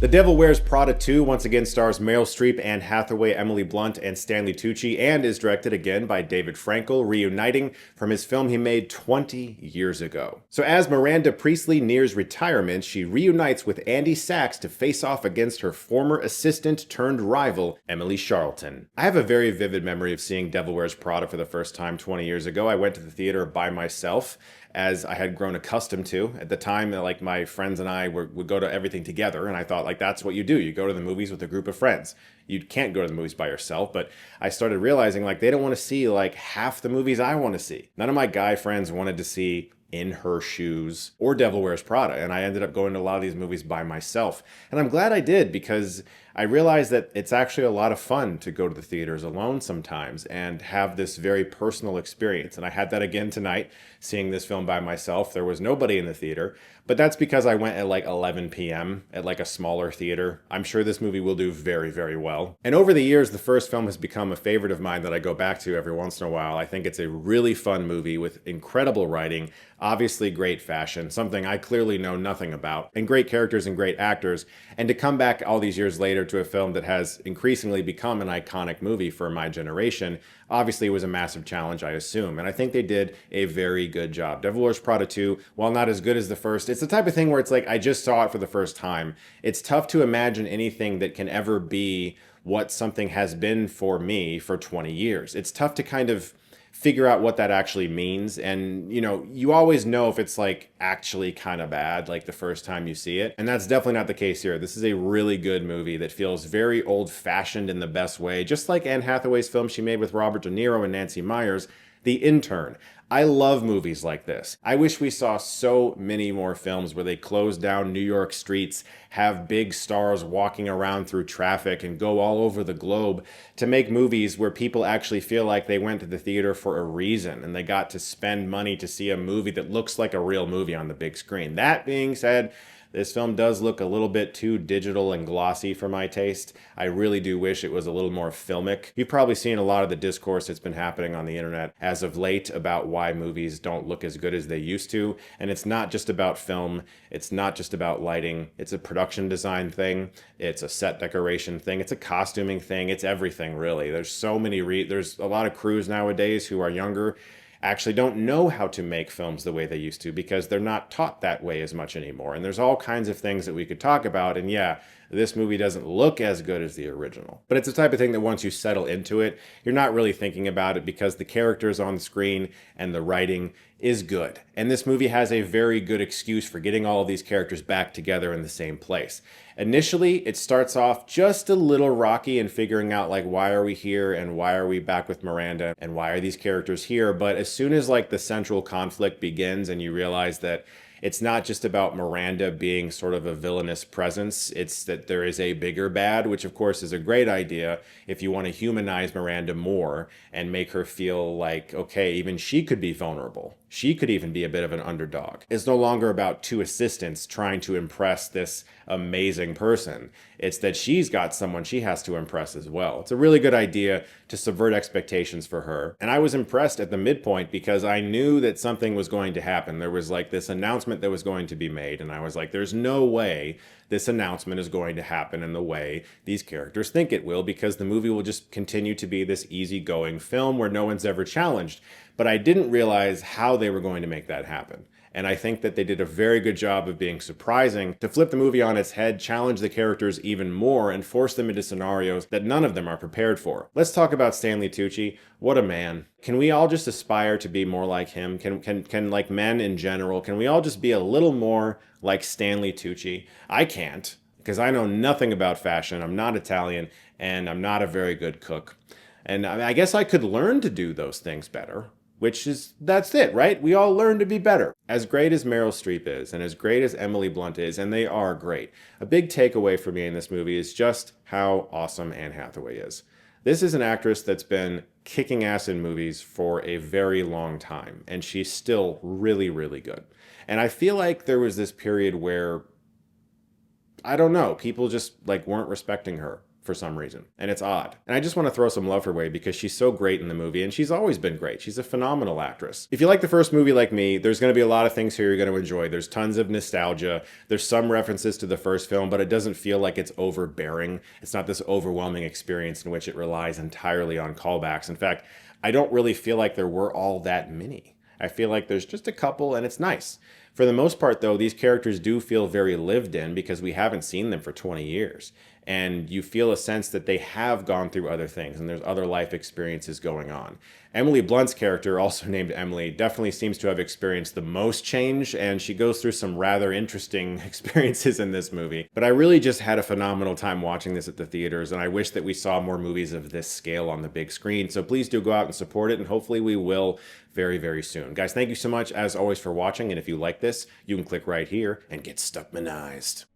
The Devil Wears Prada 2 once again stars Meryl Streep, Anne Hathaway, Emily Blunt, and Stanley Tucci, and is directed again by David Frankel, reuniting from his film he made 20 years ago. So as Miranda Priestly nears retirement, she reunites with Andy Sachs to face off against her former assistant turned rival, Emily Charlton. I have a very vivid memory of seeing Devil Wears Prada for the first time 20 years ago. I went to the theater by myself, as I had grown accustomed to. At the time, like, my friends and I would go to everything together, and I thought, like, that's what you do. You go to the movies with a group of friends. You can't go to the movies by yourself, but I started realizing, like, they don't want to see, like, half the movies I want to see. None of my guy friends wanted to see In Her Shoes or Devil Wears Prada, and I ended up going to a lot of these movies by myself. And I'm glad I did, because I realized that it's actually a lot of fun to go to the theaters alone sometimes and have this very personal experience. And I had that again tonight, seeing this film by myself. There was nobody in the theater, but that's because I went at like 11 p.m. at like a smaller theater. I'm sure this movie will do very, very well. And over the years, the first film has become a favorite of mine that I go back to every once in a while. I think it's a really fun movie with incredible writing, obviously great fashion, something I clearly know nothing about, and great characters and great actors. And to come back all these years later to a film that has increasingly become an iconic movie for my generation, obviously was a massive challenge, I assume. And I think they did a very good job. Devil Wears Prada 2, while not as good as the first, it's the type of thing where it's like, I just saw it for the first time. It's tough to imagine anything that can ever be what something has been for me for 20 years. It's tough to kind of figure out what that actually means. And, you know, you always know if it's like actually kind of bad, like the first time you see it. And that's definitely not the case here. This is a really good movie that feels very old fashioned in the best way, just like Anne Hathaway's film she made with Robert De Niro and Nancy Meyers, The Intern. I love movies like this. I wish we saw so many more films where they close down New York streets, have big stars walking around through traffic, and go all over the globe to make movies where people actually feel like they went to the theater for a reason and they got to spend money to see a movie that looks like a real movie on the big screen. That being said, this film does look a little bit too digital and glossy for my taste. I really do wish it was a little more filmic. You've probably seen a lot of the discourse that's been happening on the internet as of late about why movies don't look as good as they used to. And it's not just about film. It's not just about lighting. It's a production design thing. It's a set decoration thing. It's a costuming thing. It's everything, really. There's so many, there's a lot of crews nowadays who are younger, actually don't know how to make films the way they used to because they're not taught that way as much anymore. And there's all kinds of things that we could talk about. And yeah, this movie doesn't look as good as the original. But it's the type of thing that once you settle into it, you're not really thinking about it because the characters on the screen and the writing is good. And this movie has a very good excuse for getting all of these characters back together in the same place. Initially, it starts off just a little rocky in figuring out, like, why are we here and why are we back with Miranda and why are these characters here? But as soon as, like, the central conflict begins and you realize that it's not just about Miranda being sort of a villainous presence, it's that there is a bigger bad, which of course is a great idea if you want to humanize Miranda more and make her feel like, okay, even she could be vulnerable. She could even be a bit of an underdog. It's no longer about two assistants trying to impress this amazing person. It's that she's got someone she has to impress as well. It's a really good idea to subvert expectations for her. And I was impressed at the midpoint because I knew that something was going to happen. There was like this announcement that was going to be made, and I was like, there's no way this announcement is going to happen in the way these characters think it will, because the movie will just continue to be this easygoing film where no one's ever challenged. But I didn't realize how they were going to make that happen. And I think that they did a very good job of being surprising to flip the movie on its head, challenge the characters even more, and force them into scenarios that none of them are prepared for. Let's talk about Stanley Tucci. What a man. Can we all just aspire to be more like him? Can like men in general, can we all just be a little more like Stanley Tucci? I can't, because I know nothing about fashion. I'm not Italian, and I'm not a very good cook. And I guess I could learn to do those things better. That's it, right? We all learn to be better. As great as Meryl Streep is, and as great as Emily Blunt is, and they are great, a big takeaway for me in this movie is just how awesome Anne Hathaway is. This is an actress that's been kicking ass in movies for a very long time, and she's still really, really good. And I feel like there was this period where, I don't know, people just like weren't respecting her for some reason, and it's odd. And I just want to throw some love her way because she's so great in the movie, and she's always been great. She's a phenomenal actress. If you like the first movie like me, there's going to be a lot of things here you're going to enjoy. There's tons of nostalgia. There's some references to the first film, but it doesn't feel like it's overbearing. It's not this overwhelming experience in which it relies entirely on callbacks. In fact, I don't really feel like there were all that many. I feel like there's just a couple, and it's nice. For the most part, though, these characters do feel very lived in because we haven't seen them for 20 years. And you feel a sense that they have gone through other things and there's other life experiences going on. Emily Blunt's character, also named Emily, definitely seems to have experienced the most change, and she goes through some rather interesting experiences in this movie. But I really just had a phenomenal time watching this at the theaters, and I wish that we saw more movies of this scale on the big screen. So please do go out and support it, and hopefully we will very, very soon. Guys, thank you so much, as always, for watching, and if you like this, you can click right here and get Stuckmanized.